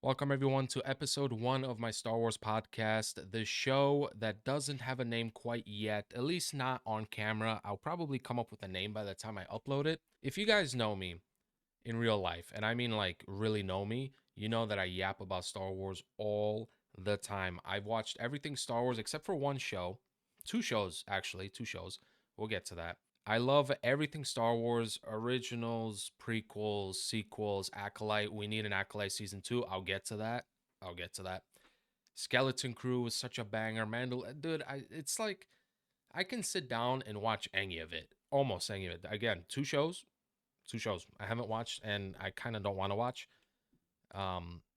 Welcome, everyone, to episode 1 of my Star Wars podcast, the show that doesn't have a name quite yet, at least not on camera. I'll probably come up with a name by the time I upload it. If you guys know me in real life, and I mean like really know me, you know that I yap about Star Wars all the time. I've watched everything Star Wars except for one show, two shows, actually, two shows. We'll get to that. I love everything Star Wars, originals, prequels, sequels, Acolyte. We need an Acolyte season 2. I'll get to that. I'll get to that. Skeleton Crew was such a banger. Dude, it's like I can sit down and watch any of it. Almost any of it. Again, two shows I haven't watched and I kind of don't want to watch.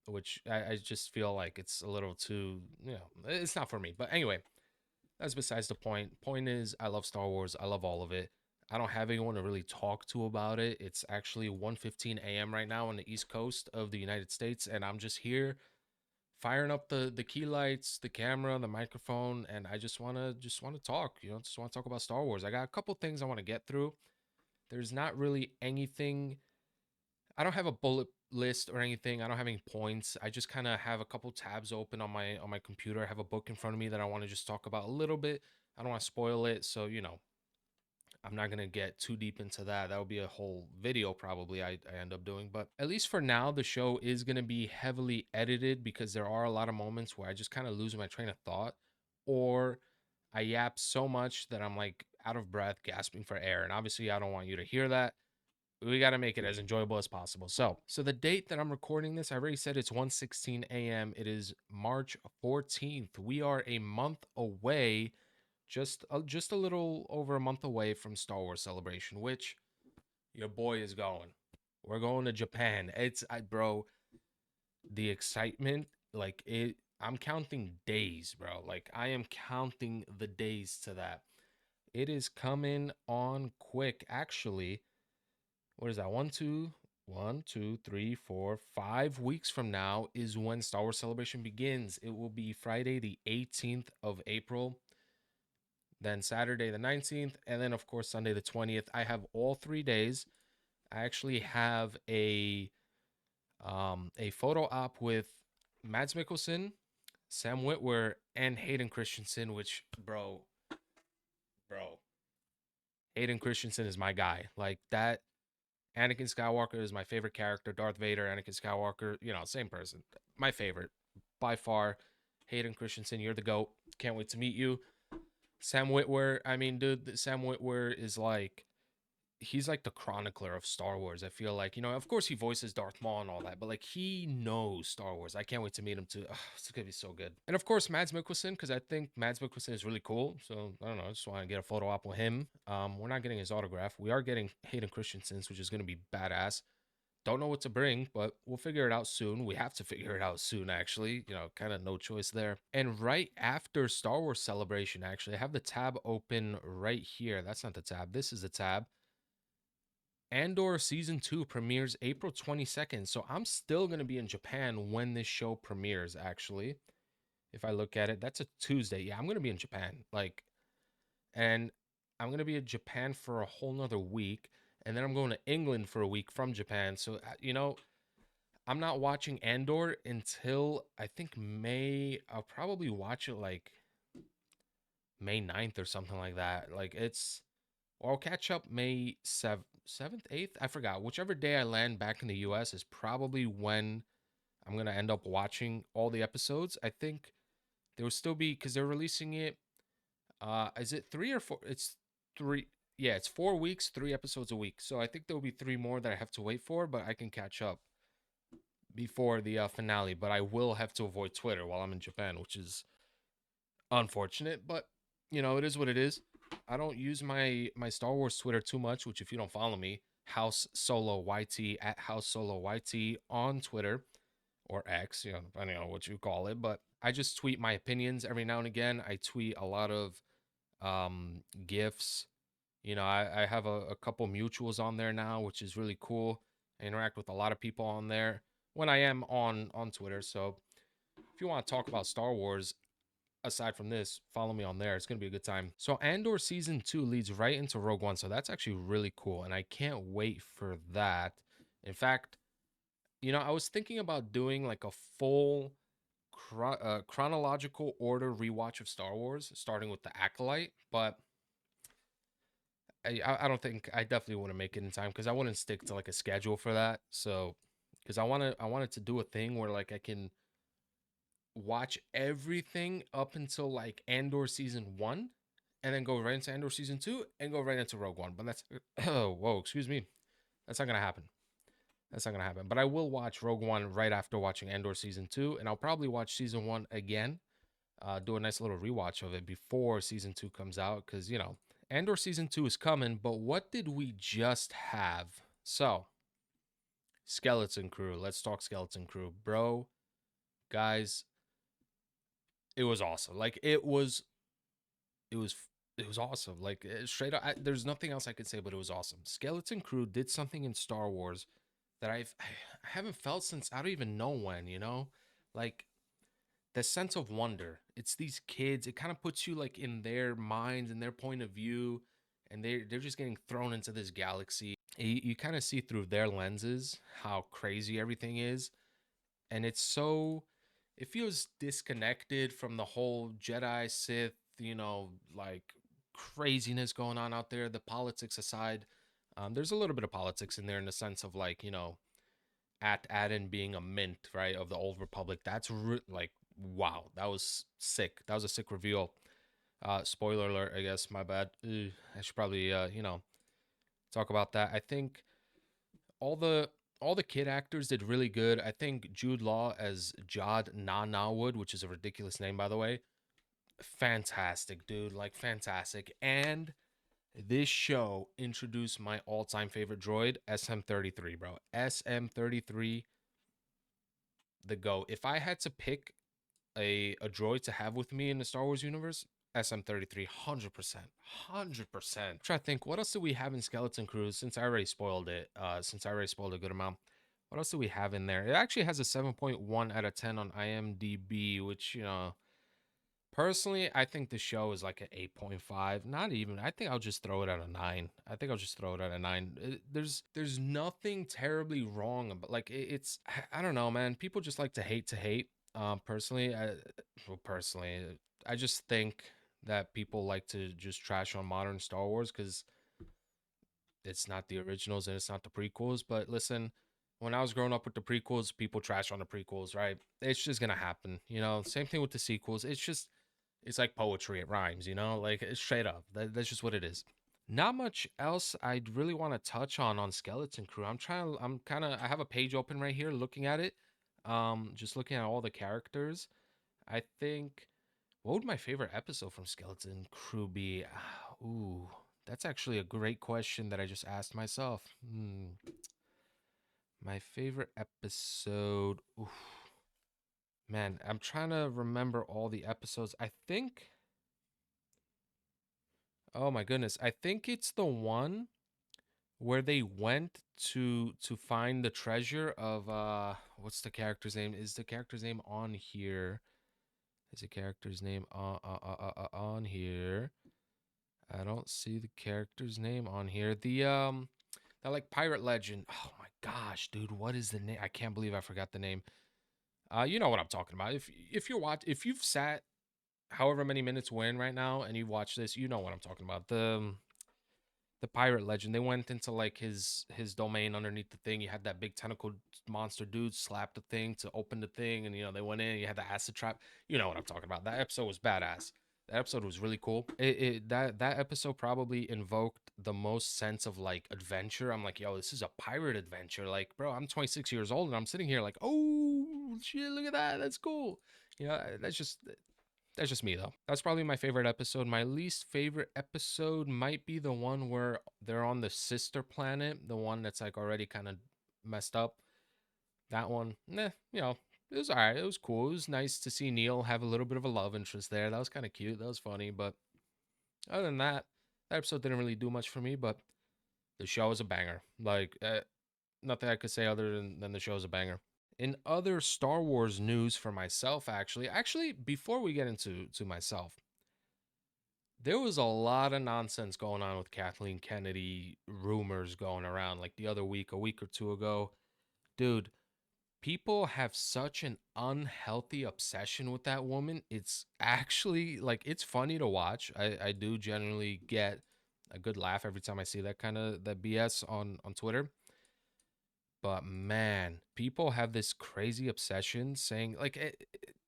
Which I just feel like it's a little too, it's not for me. But anyway, that's besides the point. Point is, I love Star Wars. I love all of it. I don't have anyone to really talk to about it. It's actually 1:15 a.m. right now on the East Coast of the United States, and I'm just here firing up the key lights, the camera, the microphone, and I just want to talk. Just want to talk about Star Wars. I got a couple things I want to get through. There's not really anything. I don't have a bullet list or anything. I don't have any points. I just kind of have a couple tabs open on my computer. I have a book in front of me that I want to just talk about a little bit. I don't want to spoil it, so I'm not gonna get too deep into that. That would be a whole video probably I end up doing. But at least for now, the show is gonna be heavily edited because there are a lot of moments where I just kind of lose my train of thought, or I yap so much that I'm like out of breath, gasping for air. And obviously, I don't want you to hear that. We got to make it as enjoyable as possible. So the date that I'm recording this, I already said it's 1:16 a.m. It is March 14th. We are a month away, just a little over a month away from Star Wars Celebration, which your boy is going. We're going to Japan. Bro, the excitement, like it. I'm counting days, bro. Like I am counting the days to that. It is coming on quick, actually. What is that? 5 weeks from now is when Star Wars Celebration begins. It will be Friday, the 18th of April, then Saturday, the 19th, and then, of course, Sunday, the 20th. I have all 3 days. I actually have a photo op with Mads Mikkelsen, Sam Witwer, and Hayden Christensen, which, bro, Hayden Christensen is my guy. Like that. Anakin Skywalker is my favorite character. Darth Vader, Anakin Skywalker, same person. My favorite by far. Hayden Christensen, you're the GOAT. Can't wait to meet you. Sam Witwer, I mean, dude, Sam Witwer is like, he's like the chronicler of Star Wars. I feel like, of course he voices Darth Maul and all that, but like he knows Star Wars. I can't wait to meet him too. Ugh, it's gonna be so good. And of course, Mads Mikkelsen, because I think Mads Mikkelsen is really cool. So I don't know, I just want to get a photo op with him. We're not getting his autograph. We are getting Hayden Christensen's, which is gonna be badass. Don't know what to bring, but we'll figure it out soon. We have to figure it out soon, actually. Kind of no choice there. And right after Star Wars Celebration, actually, I have the tab open right here. That's not the tab. This is the tab. Andor Season 2 premieres April 22nd. So I'm still going to be in Japan when this show premieres, actually. If I look at it, that's a Tuesday. Yeah, I'm going to be in Japan. And I'm going to be in Japan for a whole nother week. And then I'm going to England for a week from Japan. So, I'm not watching Andor until I think May. I'll probably watch it like May 9th or something like that. Or I'll catch up May 7th, 8th. I forgot. Whichever day I land back in the US is probably when I'm going to end up watching all the episodes. I think there will still be, because they're releasing it. Is it 3 or 4? It's 3. Yeah, it's 4 weeks, 3 episodes a week. So I think there will be 3 more that I have to wait for, but I can catch up before the finale. But I will have to avoid Twitter while I'm in Japan, which is unfortunate. But it is what it is. I don't use my Star Wars Twitter too much. Which, if you don't follow me, House Solo YT at House Solo YT on Twitter or X, depending on what you call it. But I just tweet my opinions every now and again. I tweet a lot of gifs. I have a couple mutuals on there now, which is really cool. I interact with a lot of people on there when I am on Twitter. So if you want to talk about Star Wars aside from this, follow me on there. It's gonna be a good time. So Andor season 2 leads right into Rogue One, so that's actually really cool, and I can't wait for that. In fact, I was thinking about doing like a full chronological order rewatch of Star Wars, starting with the Acolyte, but I don't think I definitely want to make it in time because I wouldn't stick to like a schedule for that. So, because I wanted to do a thing where like I can watch everything up until like Andor season 1, and then go right into Andor season 2 and go right into Rogue One. But that's oh whoa, excuse me, that's not gonna happen. That's not gonna happen. But I will watch Rogue One right after watching Andor season 2, and I'll probably watch season 1 again. Do a nice little rewatch of it before season 2 comes out, because Andor season 2 is coming. But what did we just have? So, Skeleton Crew. Let's talk Skeleton Crew, bro. Guys, it was awesome. Like it was it was awesome. Like straight up, there's nothing else I could say, but it was awesome. Skeleton Crew did something in Star Wars that I haven't felt since I don't even know when. Like the sense of wonder. It's these kids. It kind of puts you like in their minds and their point of view, and they're just getting thrown into this galaxy. You kind of see through their lenses how crazy everything is, and it feels disconnected from the whole Jedi Sith, like craziness going on out there. The politics aside, there's a little bit of politics in there in the sense of like at Aden being a mint, right, of the old Republic. That's like wow, that was sick. That was a sick reveal. Spoiler alert, I guess. My bad. I should probably talk about that. I think all the all the kid actors did really good. I think Jude Law as Jod Nawood, which is a ridiculous name by the way, fantastic, dude. Like fantastic. And this show introduced my all-time favorite droid, SM-33, bro. SM-33, the go. If I had to pick a droid to have with me in the Star Wars universe, SM-33, 100%. 100%. Try to think, what else do we have in Skeleton Crew since I already spoiled it? Since I already spoiled a good amount. What else do we have in there? It actually has a 7.1 out of 10 on IMDb, which, personally, I think the show is like an 8.5. Not even. I think I'll just throw it at a 9. I think I'll just throw it at a 9. There's nothing terribly wrong about like it's I don't know, man. People just like to hate. Personally, I just think that people like to just trash on modern Star Wars because it's not the originals and it's not the prequels. But listen, when I was growing up with the prequels, people trash on the prequels, right? It's just gonna happen, Same thing with the sequels. It's like poetry. It rhymes, like it's straight up. That's just what it is. Not much else I'd really want to touch on Skeleton Crew. I have a page open right here looking at it. Just looking at all the characters. I think, what would my favorite episode from Skeleton Crew be? Ooh, that's actually a great question that I just asked myself. My favorite episode. Oof. Man, I'm trying to remember all the episodes. Oh my goodness, I think it's the one where they went to find the treasure of what's the character's name? Is the character's name on here? Is the character's name on here? I don't see the character's name on here. That like pirate legend. Oh my gosh, dude, what is the name? I can't believe I forgot the name. You know what I'm talking about. If you've sat however many minutes we're in right now and you watch this, you know what I'm talking about. The pirate legend. They went into like his domain underneath the thing. You had that big tentacle monster dude slap the thing to open the thing, and they went in. You had the acid trap. You know what I'm talking about. That episode was badass. That episode was really cool. That episode probably invoked the most sense of like adventure. I'm like, yo, this is a pirate adventure. Like, bro, I'm 26 years old and I'm sitting here like, oh shit, look at that. That's cool. That's just me though. That's probably my favorite episode. My least favorite episode might be the one where they're on the sister planet, the one that's like already kind of messed up. That one, it was alright. It was cool. It was nice to see Neil have a little bit of a love interest there. That was kind of cute. That was funny. But other than that, that episode didn't really do much for me. But the show is a banger. Like nothing I could say other than the show is a banger. In other Star Wars news for myself, actually, before we get into myself, there was a lot of nonsense going on with Kathleen Kennedy rumors going around like the other week, a week or two ago. Dude, People have such an unhealthy obsession with that woman. It's actually like it's funny to watch. I do generally get a good laugh every time I see that kind of that BS on Twitter. But man, people have this crazy obsession saying like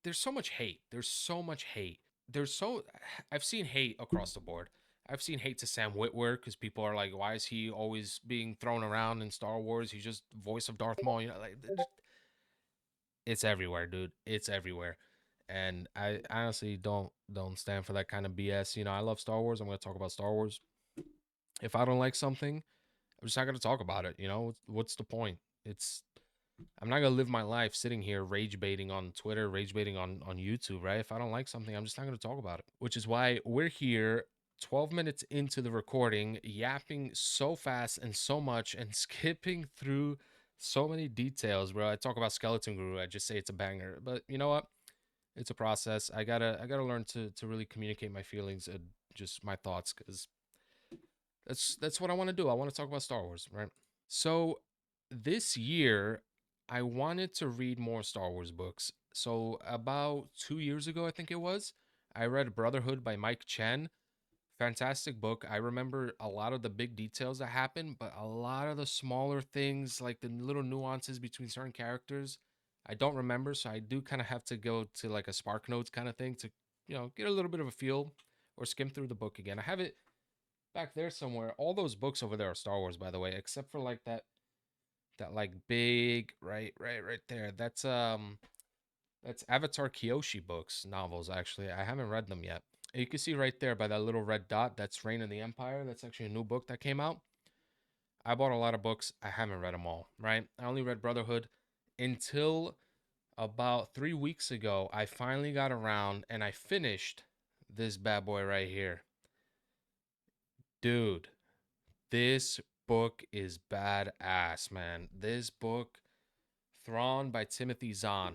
there's so much hate. There's so much hate. There's so I've seen hate across the board. I've seen hate to Sam Witwer because people are like, why is he always being thrown around in Star Wars? He's just voice of Darth Maul. You know, like it's everywhere, dude. It's everywhere. And I honestly don't stand for that kind of BS. You know, I love Star Wars. I'm gonna talk about Star Wars. If I don't like something, I'm just not gonna talk about it. You know, what's the point? It's I'm not gonna live my life sitting here rage baiting on Twitter, rage baiting on YouTube, right? If I don't like something, I'm just not gonna talk about it. Which is why we're here 12 minutes into the recording, yapping so fast and so much and skipping through so many details, bro. I talk about Skeleton Guru, I just say it's a banger. But you know what? It's a process. I gotta learn to really communicate my feelings and just my thoughts, because that's what I want to do. I want to talk about Star Wars, right? So this year, I wanted to read more Star Wars books. So about 2 years ago, I think it was, I read Brotherhood by Mike Chen. Fantastic book. I remember a lot of the big details that happened, but a lot of the smaller things, like the little nuances between certain characters, I don't remember. So I do kind of have to go to like a Spark Notes kind of thing to, get a little bit of a feel or skim through the book again. I have it back there somewhere. All those books over there are Star Wars, by the way, except for like that like big right there. That's Avatar Kyoshi books, novels actually. I haven't read them yet. You can see right there by that little red dot, that's Reign of the Empire. That's actually a new book that came out. I bought a lot of books. I haven't read them all, right? I only read Brotherhood until about 3 weeks ago. I finally got around and I finished this bad boy right here. Dude, this book is badass, man. This book, Thrawn by Timothy Zahn.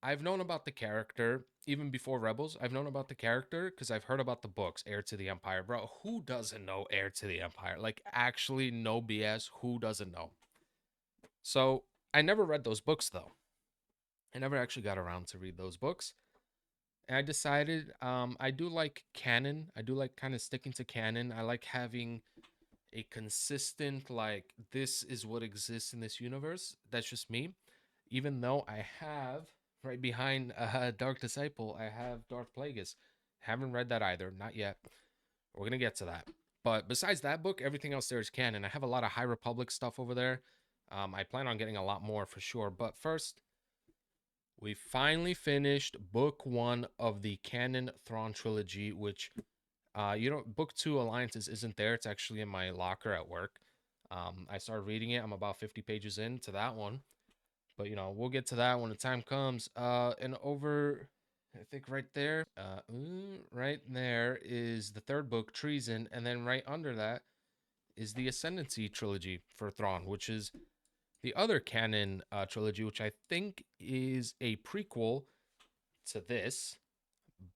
I've known about the character even before Rebels. I've known about the character because I've heard about the books, Heir to the Empire. Bro, who doesn't know Heir to the Empire? Like, actually, no BS. Who doesn't know? So, I never read those books, though. I never actually got around to read those books. And I decided I do like canon. I do like kind of sticking to canon. I like having a consistent, like, this is what exists in this universe. That's just me. Even though I have right behind Dark Disciple, I have Darth Plagueis. Haven't read that either, not yet. We're gonna get to that. But besides that book, everything else there is canon. I have a lot of High Republic stuff over there. I plan on getting a lot more for sure. But first, we finally finished book one of the canon Thrawn trilogy, which book two Alliances isn't there. It's actually in my locker at work. I started reading it. I'm about 50 pages into that one. But we'll get to that when the time comes. And over, I think right there is the third book, Treason, and then right under that is the Ascendancy trilogy for Thrawn, which is the other canon trilogy, which I think is a prequel to this.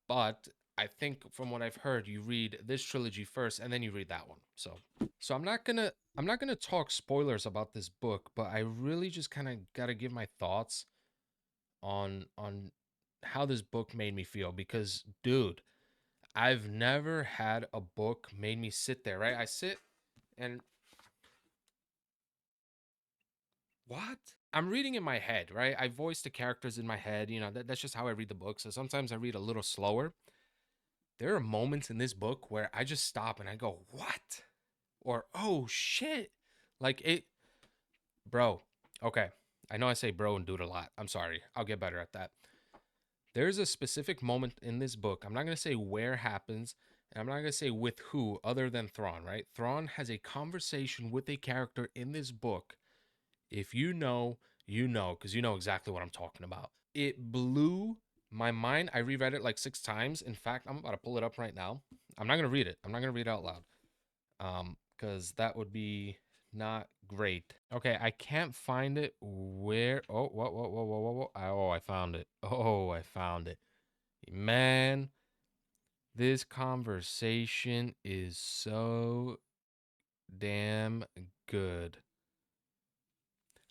But I think from what I've heard, you read this trilogy first, and then you read that one. So I'm not gonna talk spoilers about this book, but I really just kind of gotta give my thoughts on how this book made me feel, because dude, I've never had a book made me sit there, right? I sit and what? I'm reading in my head, right? I voice the characters in my head, that's just how I read the book. So sometimes I read a little slower. There are moments in this book where I just stop and I go, "What?" or "Oh shit." Like it, bro. Okay. I know I say bro and dude a lot. I'm sorry. I'll get better at that. There's a specific moment in this book. I'm not going to say where it happens, and I'm not going to say with who other than Thrawn, right? Thrawn has a conversation with a character in this book. If you know, you know, because you know exactly what I'm talking about. It blew my mind. I reread it like 6 times. In fact, I'm about to pull it up right now. I'm not going to read it. I'm not going to read it out loud. Because that would be not great. Okay, I can't find it. Where? Oh, whoa. Oh, I found it. Oh, I found it. Man, this conversation is so damn good.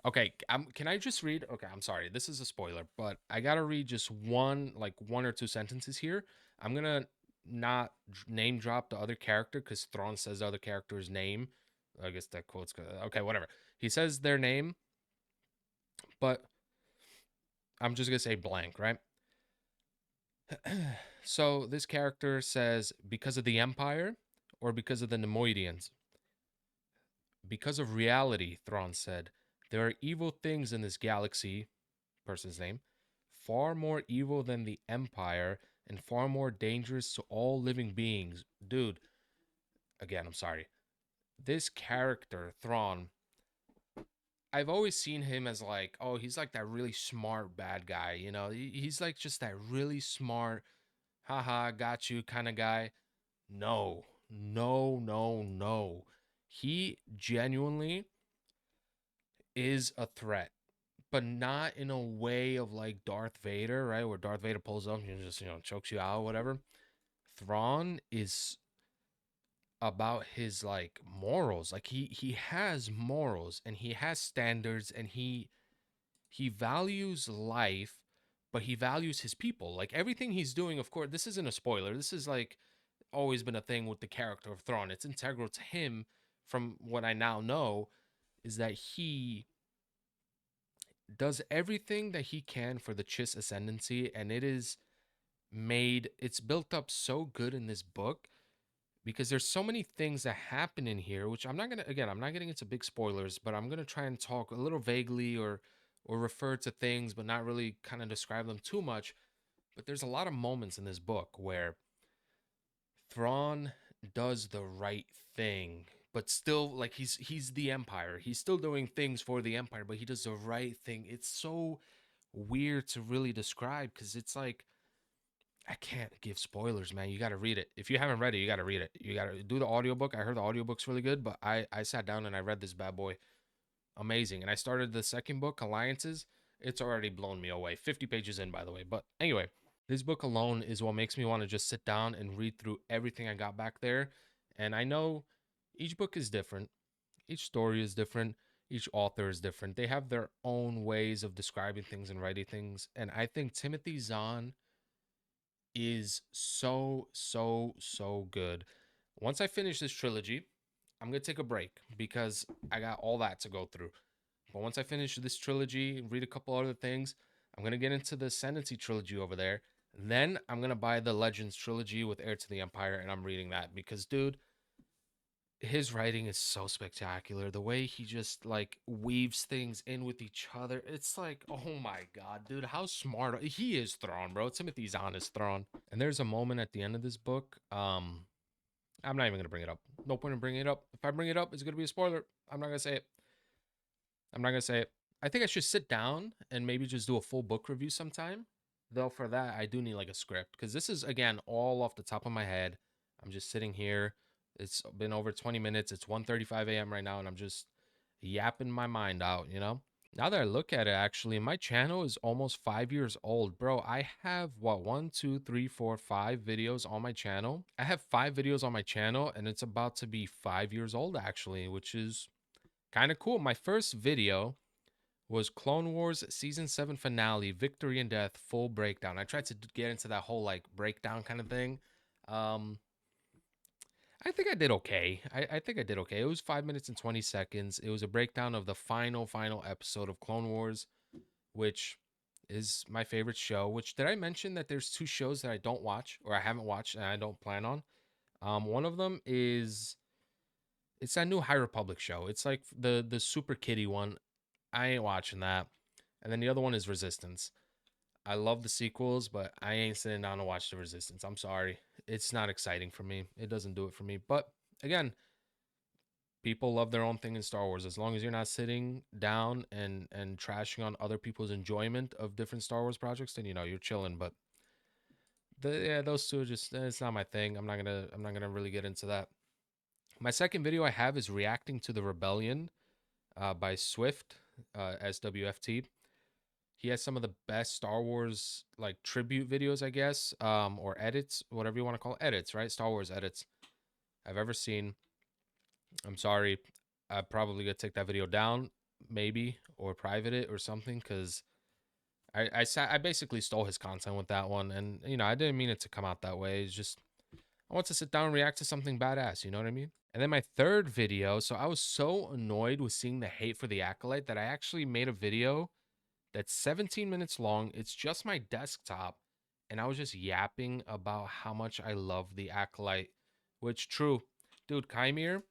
Okay, can I just read? Okay, I'm sorry. This is a spoiler, but I gotta read just one or two sentences here. I'm gonna not name drop the other character because Thrawn says the other character's name. I guess that quote's good. Okay, whatever. He says their name, but I'm just gonna say blank, right? So this character says because of the Empire or because of the Nemoidians. Because of reality, Thrawn said, there are evil things in this galaxy, person's name, far more evil than the Empire and far more dangerous to all living beings. Dude, again, I'm sorry. This character, Thrawn, I've always seen him as like, oh, he's like that really smart bad guy. You know, he's like just that really smart, haha, got you kind of guy. No, no, no, no. He genuinely is a threat, but not in a way of like Darth Vader, right? Where Darth Vader pulls up and just, chokes you out, or whatever. Thrawn is about his like morals. Like he has morals and he has standards and he values life, but he values his people. Like everything he's doing, of course, this isn't a spoiler. This is like always been a thing with the character of Thrawn. It's integral to him from what I now know is that he does everything that he can for the Chiss ascendancy, and it's built up so good in this book because there's so many things that happen in here, which I'm not getting into big spoilers, but I'm gonna try and talk a little vaguely or refer to things, but not really kind of describe them too much. But there's a lot of moments in this book where Thrawn does the right thing, but still like he's the Empire. He's still doing things for the Empire, but he does the right thing. It's so weird to really describe because it's like I can't give spoilers, man. You got to read it. If you haven't read it, you got to read it. You got to do the audiobook. I heard the audiobook's really good, but I sat down and I read this bad boy. Amazing. And I started the second book, Alliances. It's already blown me away. 50 pages in, by the way. But anyway, this book alone is what makes me want to just sit down and read through everything I got back there. And I know each book is different, each story is different, each author is different. They have their own ways of describing things and writing things. And I think Timothy Zahn is so, so, so good. Once I finish this trilogy, I'm going to take a break because I got all that to go through. But once I finish this trilogy, read a couple other things, I'm going to get into the Ascendancy trilogy over there. Then I'm going to buy the Legends trilogy with Heir to the Empire, and I'm reading that because, dude, his writing is so spectacular. The way he just like weaves things in with each other. It's like, oh my god, dude, how smart he is. Thrawn, bro. Timothy Zahn is Thrawn. And there's a moment at the end of this book. I'm not even gonna bring it up. No point in bringing it up. If I bring it up, it's gonna be a spoiler. I'm not gonna say it. I'm not gonna say it. I think I should sit down and maybe just do a full book review sometime. Though for that, I do need like a script because this is again all off the top of my head. I'm just sitting here. It's been over 20 minutes. It's 1:35 a.m. right now, and I'm just yapping my mind out, you know? Now that I look at it, actually, my channel is almost 5 years old. Bro, I have what, 5 videos on my channel. I have 5 videos on my channel, and it's about to be 5 years old, actually, which is kind of cool. My first video was Clone Wars Season 7 finale, Victory and Death, full breakdown. I tried to get into that whole like breakdown kind of thing. Um, I think I did okay. I think I did okay. It was 5 minutes and 20 seconds. It was a breakdown of the final episode of Clone Wars, which is my favorite show. Which did I mention that there's two shows that I don't watch or I haven't watched and I don't plan on? One of them is it's that new High Republic show. It's like the super kiddie one. I ain't watching that. And then the other one is Resistance. I love the sequels, but I ain't sitting down to watch the Resistance. I'm sorry. It's not exciting for me. It doesn't do it for me. But again, people love their own thing in Star Wars. As long as you're not sitting down and trashing on other people's enjoyment of different Star Wars projects, then you're chilling. But those two are just it's not my thing. I'm not gonna really get into that. My second video I have is reacting to the Rebellion by Swift, SWFT. He has some of the best Star Wars like tribute videos, I guess, or edits, whatever you want to call it. Edits, right? Star Wars edits I've ever seen. I'm sorry, I'm probably gonna take that video down. maybe, or private it or something, because I basically stole his content with that one, and you know I didn't mean it to come out that way. It's just I want to sit down and react to something badass. You know what I mean? And then my third video. So I was so annoyed with seeing the hate for the Acolyte that I actually made a video that's 17 minutes long. It's just my desktop, and I was just yapping about how much I love the Acolyte. Which true, dude. Chimere,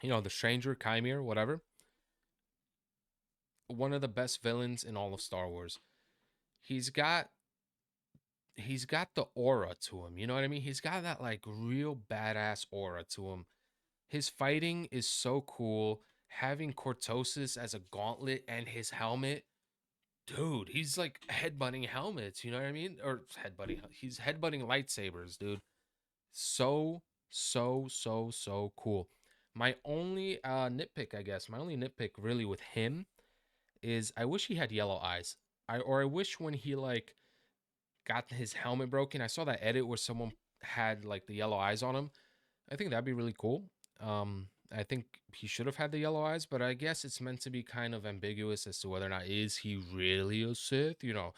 you know, the stranger Chimere, whatever. One of the best villains in all of Star Wars. He's got he's got the aura to him. You know what I mean? He's got that like real badass aura to him. His fighting is so cool. Having Cortosis as a gauntlet and his helmet, dude, he's like headbutting helmets. You know what I mean? Or headbutting. He's headbutting lightsabers, dude. So so cool. My only nitpick, I guess, my only nitpick really with him is I wish he had yellow eyes. I wish when he like got his helmet broken. I saw that edit where someone had like the yellow eyes on him. I think that'd be really cool. I think he should have had the yellow eyes, but I guess it's meant to be kind of ambiguous as to whether or not is he really a Sith. You know,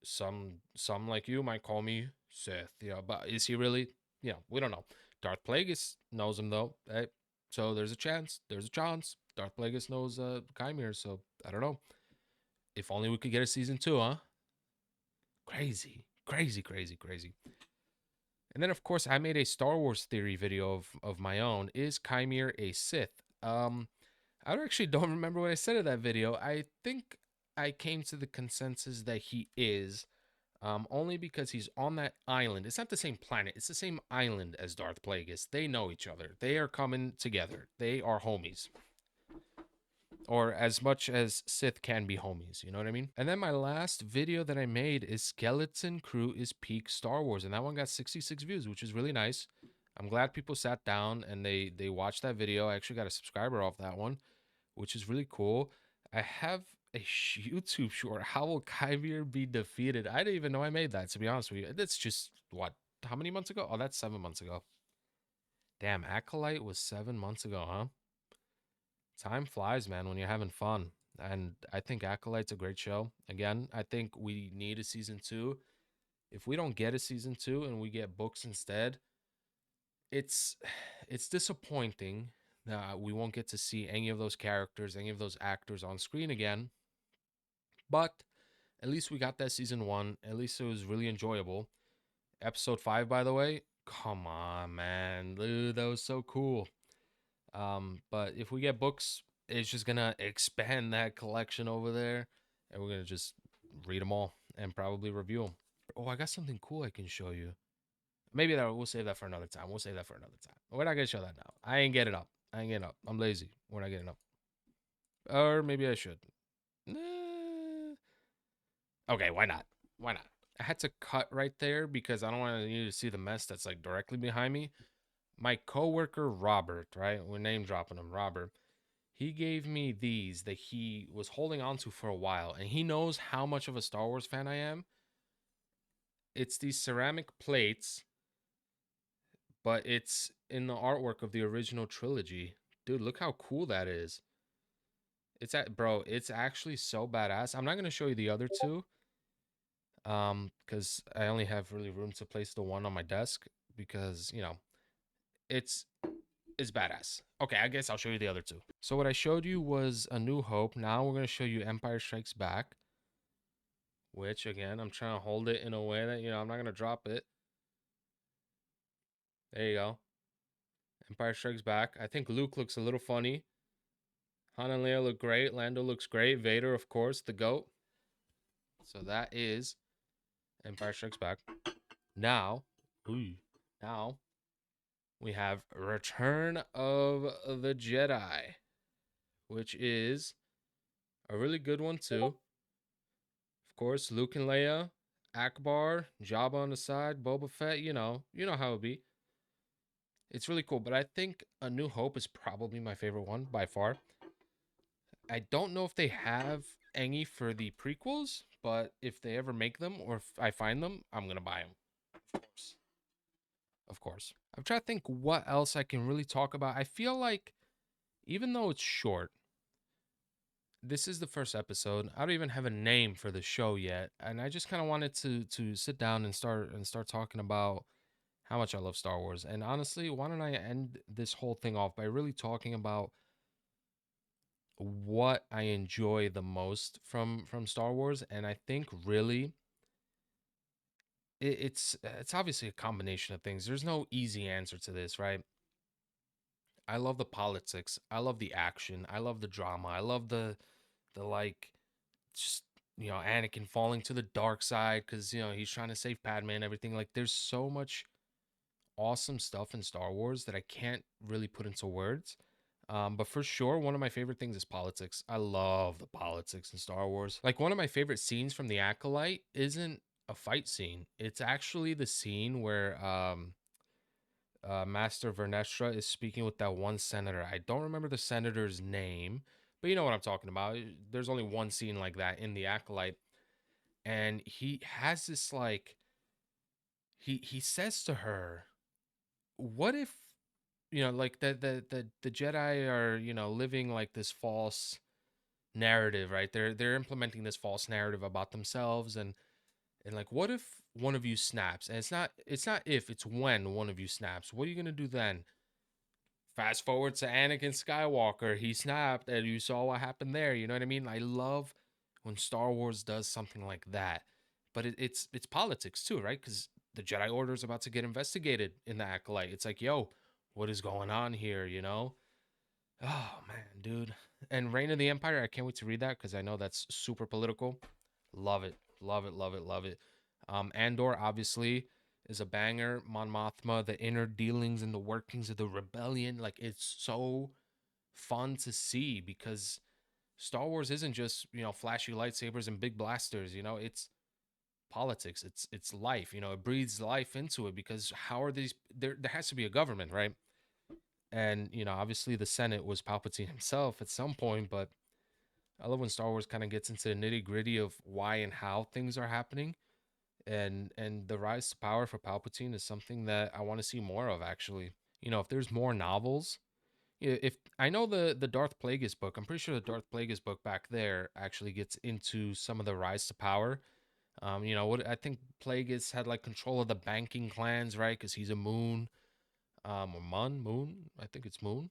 some like you might call me Sith. You know, but is he really? You know, we don't know. Darth Plagueis knows him though. So there's a chance. There's a chance. Darth Plagueis knows Chimere. So I don't know. If only we could get a season 2, huh? Crazy, crazy, crazy, crazy. And then, of course, I made a Star Wars theory video of my own. Is Chimere a Sith? I actually don't remember what I said in that video. I think I came to the consensus that he is, only because he's on that island. It's not the same planet. It's the same island as Darth Plagueis. They know each other. They are coming together. They are homies, or as much as Sith can be homies, you know what I mean? And then my last video that I made is Skeleton Crew is peak Star Wars, and that one got 66 views, which is really nice. I'm glad people sat down and they watched that video. I actually got a subscriber off that one, which is really cool. I have a YouTube short, How Will Chimere Be Defeated? I didn't even know I made that, to be honest with you. That's just, what, how many months ago? Oh, that's 7 months ago. Damn, Acolyte was 7 months ago, huh? Time flies, man, when you're having fun. And I think Acolyte's a great show. Again, I think we need a season 2. If we don't get a season 2 and we get books instead, it's it's disappointing that we won't get to see any of those characters, any of those actors on screen again. But at least we got that season 1. At least it was really enjoyable. Episode 5, by the way, come on, man. Dude, that was so cool. But if we get books, it's just gonna expand that collection over there, and we're gonna just read them all and probably review them. Oh, I got something cool I can show you. Maybe that we'll save that for another time. We'll save that for another time. We're not gonna show that now. I ain't getting up. I ain't getting up. I'm lazy. We're not getting up. Or maybe I should. Okay, why not? Why not? I had to cut right there because I don't want you to see the mess that's like directly behind me. My coworker Robert, right? We're name dropping him, Robert. He gave me these that he was holding on to for a while, and he knows how much of a Star Wars fan I am. It's these ceramic plates, but it's in the artwork of the original trilogy. Dude, look how cool that is. It's actually so badass. I'm not gonna show you the other two, because I only have really room to place the one on my desk because you know it's is badass. Okay, I guess I'll show you the other two. So what I showed you was A New Hope. Now we're going to show you Empire Strikes Back, which again, I'm trying to hold it in a way that, you know, I'm not going to drop it. There you go. Empire Strikes Back. I think Luke looks a little funny. Han and Leia look great. Lando looks great. Vader, of course, the GOAT. So that is Empire Strikes Back. Now, now we have Return of the Jedi, which is a really good one too. Of course, Luke and Leia, Akbar, Jabba on the side, Boba Fett, you know how it be. It's really cool, but I think A New Hope is probably my favorite one by far. I don't know if they have any for the prequels, but if they ever make them or if I find them, I'm going to buy them. Of course. Of course. I'm trying to think what else I can really talk about. I feel like even though it's short, this is the first episode. I don't even have a name for the show yet, and I just kind of wanted to sit down and start talking about how much I love Star Wars. And honestly, why don't I end this whole thing off by really talking about what I enjoy the most from Star Wars? And I think really it's obviously a combination of things. There's no easy answer to this, right? I love the politics. I love the action. I love the drama. I love the like just Anakin falling to the dark side because he's trying to save Padme and everything. Like there's so much awesome stuff in Star Wars that I can't really put into words. But for sure, one of my favorite things is politics. I love the politics in Star Wars. Like one of my favorite scenes from The Acolyte isn't a fight scene. It's actually the scene where Master Vernestra is speaking with that one senator. I don't remember the senator's name, but you know what I'm talking about. There's only one scene like that in The Acolyte, and he has this like he says to her, "What if like the Jedi are living like this false narrative, right? They're implementing this false narrative about themselves, and like what if one of you snaps? And it's not if, it's when one of you snaps. What are you gonna do then?" Fast forward to Anakin Skywalker, he snapped, and you saw what happened there. You know what I mean? I love when Star Wars does something like that, but it's politics too, right? Because the Jedi Order is about to get investigated in the Acolyte. It's like, yo, what is going on here? Oh man, dude. And Reign of the Empire, I can't wait to read that because I know that's super political. Love it, love it, love it, love it. Andor obviously is a banger. Mon Mothma, the inner dealings and the workings of the rebellion, like it's so fun to see because Star Wars isn't just flashy lightsabers and big blasters. It's politics. It's life. It breathes life into it because how are these? There has to be a government, right? And obviously the Senate was Palpatine himself at some point, but I love when Star Wars kind of gets into the nitty gritty of why and how things are happening, and the rise to power for Palpatine is something that I want to see more of. Actually, if there's more novels, if I know the Darth Plagueis book, I'm pretty sure the Darth Plagueis book back there actually gets into some of the rise to power. What I think Plagueis had like control of the banking clans, right? Because he's a moon, or moon. I think it's moon,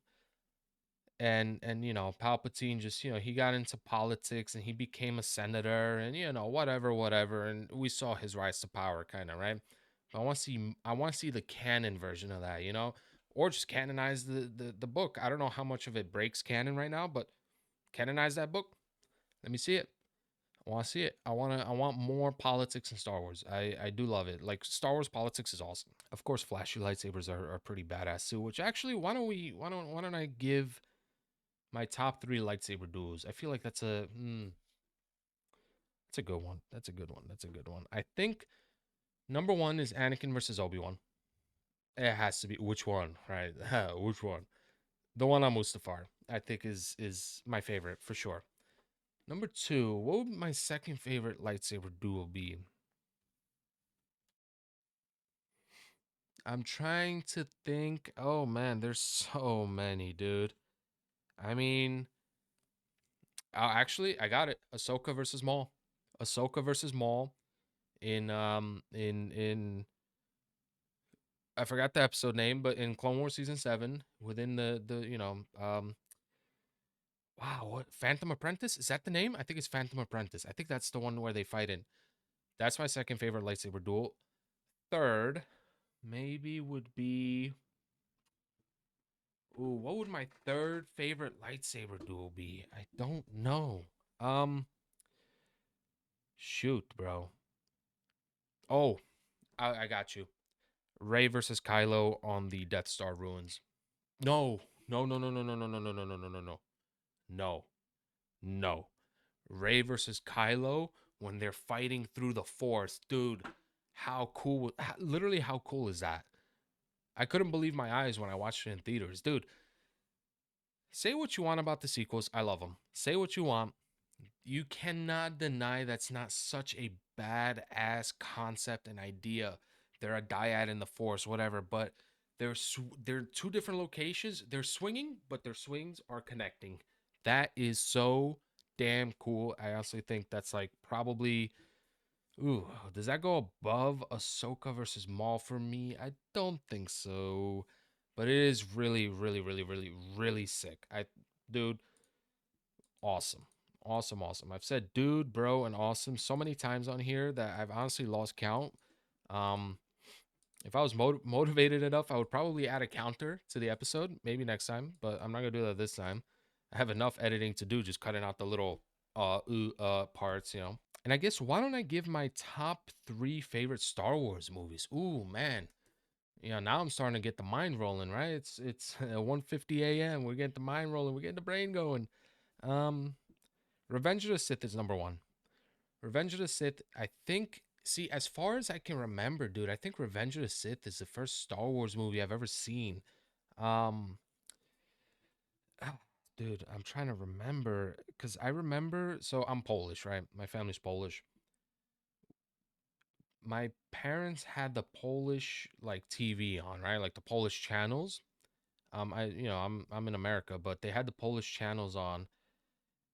and Palpatine just he got into politics and he became a senator and whatever, and we saw his rise to power kind of, right? But I want to see the canon version of that, or just canonize the book. I don't know how much of it breaks canon right now, but canonize that book. Let me see it. I want to see it. I want more politics in Star Wars. I do love it. Like Star Wars politics is awesome. Of course, flashy lightsabers are pretty badass too. Which actually, why don't I give my top three lightsaber duels? I feel like that's a good one. That's a good one. That's a good one. I think number one is Anakin versus Obi-Wan. It has to be. Which one, right? Which one? The one on Mustafar, I think is my favorite for sure. Number two, what would my second favorite lightsaber duel be? I'm trying to think. Oh man, there's so many, dude. I mean, actually, I got it. Ahsoka versus Maul. Ahsoka versus Maul in I forgot the episode name, but in Clone Wars season 7, within the wow, what, Phantom Apprentice? Is that the name? I think it's Phantom Apprentice. I think that's the one where they fight in. That's my second favorite lightsaber duel. Third, maybe would be, ooh, what would my third favorite lightsaber duel be? I don't know. Um, Shoot, bro. Oh, I got you. Ray versus Kylo on the Death Star ruins. No, no, no, no, no, no, no, no, no, no, no, no, no, no, no, no. Ray versus Kylo when they're fighting through the Force, dude. How cool! Literally, how cool is that? I couldn't believe my eyes when I watched it in theaters, dude. Say what you want about the sequels, I love them. Say what you want. You cannot deny that's not such a badass concept and idea. They're a dyad in the Force, whatever, but they're two different locations. They're swinging, but their swings are connecting. That is so damn cool. I honestly think that's like probably. Ooh, does that go above Ahsoka versus Maul for me? I don't think so, but it is really, really, really, really, really sick. Dude, awesome, awesome, awesome. I've said dude, bro, and awesome so many times on here that I've honestly lost count. Um, if I was motivated enough, I would probably add a counter to the episode, maybe next time, but I'm not gonna do that this time. I have enough editing to do, just cutting out the little parts, you know. And I guess why don't I give my top three favorite Star Wars movies? Ooh, man. Yeah, now I'm starting to get the mind rolling, right? It's 1:50 a.m. We're getting the mind rolling. We're getting the brain going. Um, Revenge of the Sith is number one. Revenge of the Sith, I think. See, as far as I can remember, dude, I think Revenge of the Sith is the first Star Wars movie I've ever seen. Um, ah, dude, I'm trying to remember because I remember. So I'm Polish, right? My family's Polish. My parents had the Polish like TV on, right? Like the Polish channels. I'm in America, but they had the Polish channels on,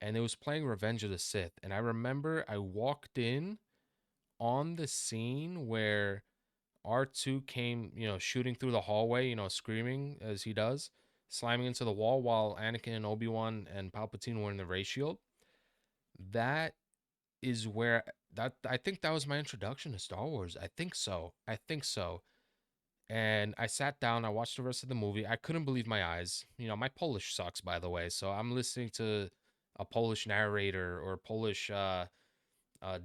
and it was playing Revenge of the Sith. And I remember I walked in on the scene where R2 came, shooting through the hallway, screaming as he does, slamming into the wall while Anakin and Obi-Wan and Palpatine were in the ray shield. That is where that I think that was my introduction to Star Wars. I think so. I think so. And I sat down, I watched the rest of the movie. I couldn't believe my eyes. My Polish sucks, by the way. So I'm listening to a Polish narrator or Polish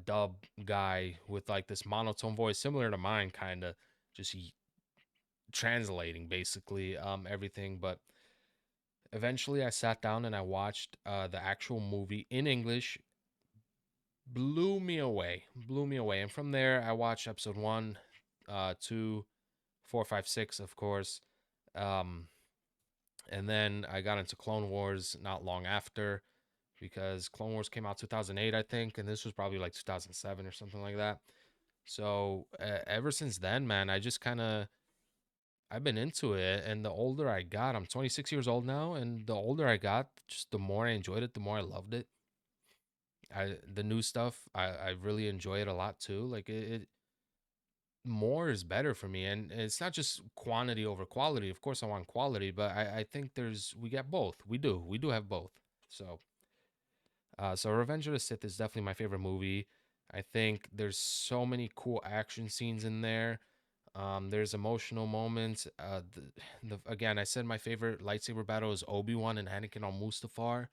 dub guy with like this monotone voice, similar to mine, kind of just translating basically everything. But eventually I sat down and I watched the actual movie in English. Blew me away. And from there, I watched episode one, two, four, five, six, of course. Um, and then I got into Clone Wars not long after because Clone Wars came out 2008, I think, and this was probably like 2007 or something like that. So ever since then, man, I just kind of I've been into it, and the older I got, I'm 26 years old now, and the older I got, just the more I enjoyed it, the more I loved it. The new stuff, I really enjoy it a lot too. Like it more is better for me, and it's not just quantity over quality. Of course I want quality, but I think we get both. We do have both. So Revenge of the Sith is definitely my favorite movie. I think there's so many cool action scenes in there. There's emotional moments. Again, I said my favorite lightsaber battle is Obi-Wan and Anakin on Mustafar.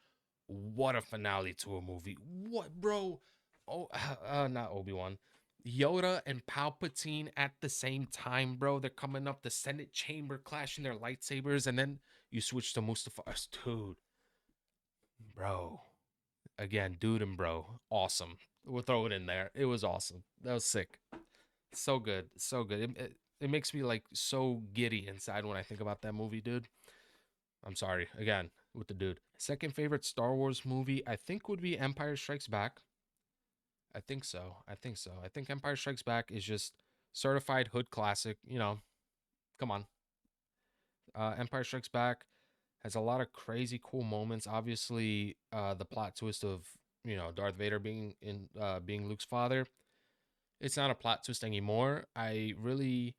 What a finale to a movie. What, bro? Oh, not Obi-Wan. Yoda and Palpatine at the same time, bro. They're coming up the Senate chamber, clashing their lightsabers, and then you switch to Mustafar's. Dude, bro. Again, dude and bro. Awesome. We'll throw it in there. It was awesome. That was sick. So good. So good. It makes me like so giddy inside when I think about that movie, dude. I'm sorry. Again, with the dude. Second favorite Star Wars movie, I think would be Empire Strikes Back. I think so. I think so. I think Empire Strikes Back is just certified hood classic. Come on. Empire Strikes Back has a lot of crazy cool moments. Obviously, the plot twist of Darth Vader being Luke's father. It's not a plot twist anymore. I've read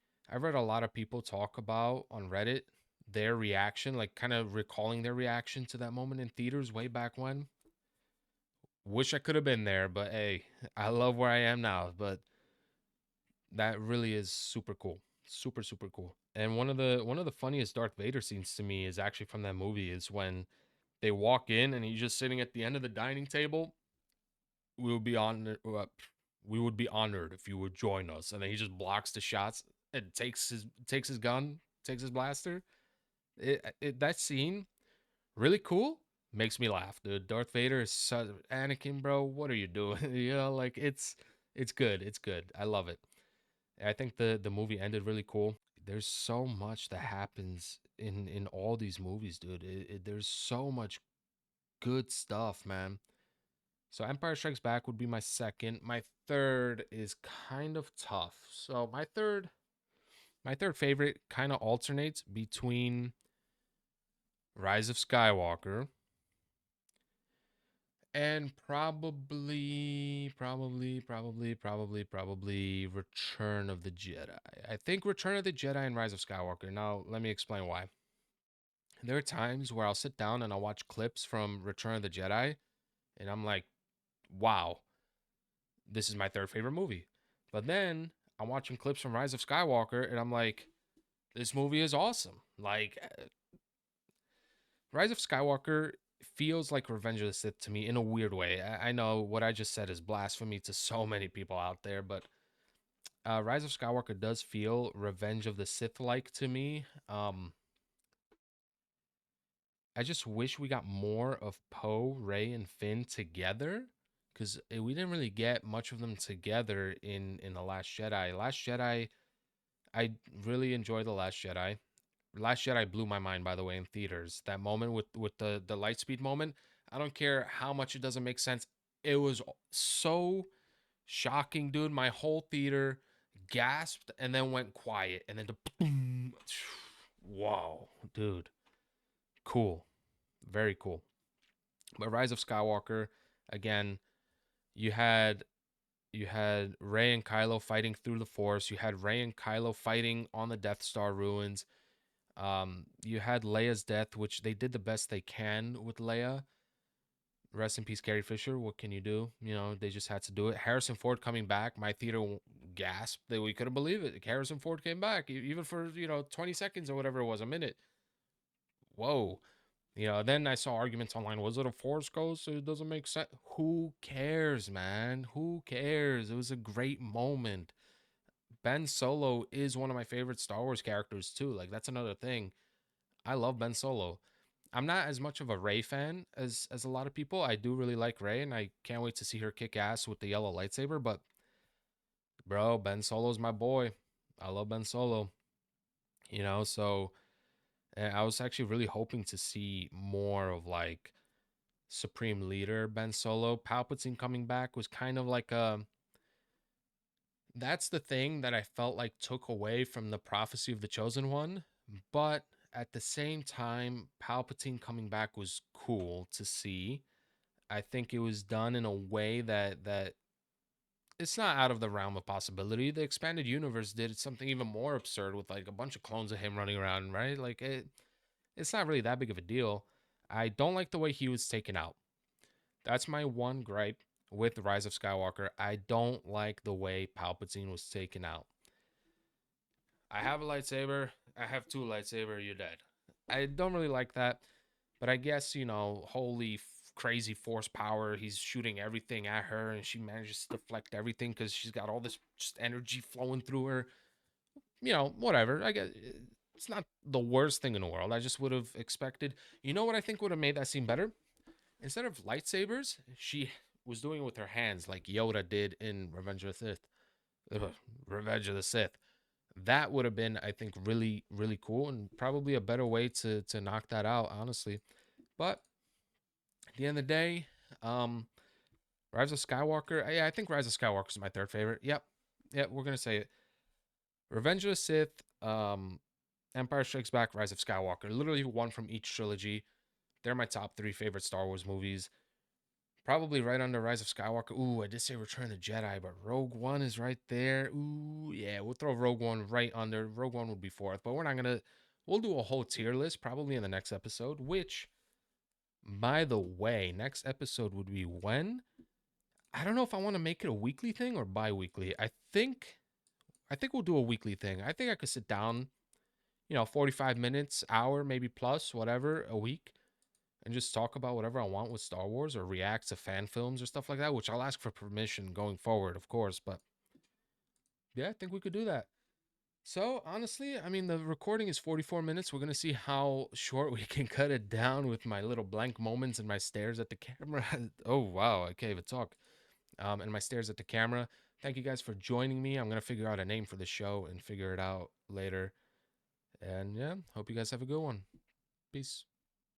a lot of people talk about on Reddit their reaction, like kind of recalling their reaction to that moment in theaters way back when. Wish I could have been there, but hey, I love where I am now. But that really is super cool. Super, super cool. And one of the funniest Darth Vader scenes to me is actually from that movie is when they walk in and he's just sitting at the end of the dining table. We would be on we would be honored if you would join us. And then he just blocks the shots and takes his gun, takes his blaster. That scene really cool. Makes me laugh, dude. Darth Vader is Anakin, bro. What are you doing? Like it's good. It's good. I love it. I think the movie ended really cool. There's so much that happens in all these movies, dude. There's so much good stuff, man. So Empire Strikes Back would be my second. My third is kind of tough. So my third favorite kind of alternates between Rise of Skywalker And probably Return of the Jedi. I think Return of the Jedi and Rise of Skywalker. Now, let me explain why. There are times where I'll sit down and I'll watch clips from Return of the Jedi, and I'm like, wow, this is my third favorite movie. But then I'm watching clips from Rise of Skywalker, and I'm like, this movie is awesome. Like, Rise of Skywalker feels like Revenge of the Sith to me in a weird way. I know what I just said is blasphemy to so many people out there, but Rise of Skywalker does feel Revenge of the Sith like to me. I just wish we got more of Poe, Rey, and Finn together because we didn't really get much of them together in the Last Jedi. Last Jedi, I really enjoyed the Last Jedi. Last Jedi blew my mind, by the way, in theaters. That moment with the light speed moment. I don't care how much it doesn't make sense. It was so shocking, dude. My whole theater gasped and then went quiet, and then the boom. Wow, dude, cool, very cool. But Rise of Skywalker, again, you had you had Rey and Kylo fighting through the Force. You had Rey and Kylo fighting on the Death Star ruins. You had Leia's death, which they did the best they can with Leia. Rest in peace, Carrie Fisher. What can you do? You know, they just had to do it. Harrison Ford coming back. My theater gasped that we couldn't believe it. Harrison Ford came back, even for 20 seconds or whatever it was, a minute. Whoa. Then I saw arguments online. Was it a Force Ghost? It doesn't make sense. Who cares, man? Who cares? It was a great moment. Ben Solo is one of my favorite Star Wars characters too. Like that's another thing. I love Ben Solo. I'm not as much of a Rey fan as a lot of people. I do really like Rey, and I can't wait to see her kick ass with the yellow lightsaber. But bro, Ben Solo's my boy. I love Ben Solo. So I was actually really hoping to see more of like Supreme Leader Ben Solo. Palpatine coming back was kind of like a. That's the thing that I felt like took away from the prophecy of the Chosen One. But at the same time, Palpatine coming back was cool to see. I think it was done in a way that it's not out of the realm of possibility. The expanded universe did something even more absurd with like a bunch of clones of him running around, right? Like it's not really that big of a deal. I don't like the way he was taken out. That's my one gripe with the Rise of Skywalker. I don't like the way Palpatine was taken out. I have a lightsaber. I have two lightsaber. You're dead. I don't really like that, but I guess holy crazy force power. He's shooting everything at her, and she manages to deflect everything because she's got all this just energy flowing through her. Whatever. I guess it's not the worst thing in the world. I just would have expected. You know what I think would have made that scene better? Instead of lightsabers, she was doing it with her hands, like Yoda did in Revenge of the Sith. Revenge of the Sith. That would have been, I think, really, really cool and probably a better way to knock that out, honestly. But at the end of the day, um, Rise of Skywalker. Yeah, I think Rise of Skywalker is my third favorite. Yep, we're gonna say it. Revenge of the Sith, Empire Strikes Back, Rise of Skywalker. Literally one from each trilogy. They're my top three favorite Star Wars movies. Probably right under Rise of Skywalker. Ooh, I did say Return of the Jedi, but Rogue One is right there. Ooh, yeah, we'll throw Rogue One right under. Rogue One would be fourth, but we're not gonna. We'll do a whole tier list probably in the next episode. Which, by the way, next episode would be when? I don't know if I want to make it a weekly thing or bi-weekly. I think we'll do a weekly thing. I think I could sit down, 45 minutes, hour, maybe plus, whatever, a week and just talk about whatever I want with Star Wars or react to fan films or stuff like that, which I'll ask for permission going forward, of course. But yeah, I think we could do that. So honestly, I mean, the recording is 44 minutes. We're going to see how short we can cut it down with my little blank moments and my stares at the camera. Oh, wow. I can't even talk. And my stares at the camera. Thank you guys for joining me. I'm going to figure out a name for the show and figure it out later. And yeah, hope you guys have a good one. Peace.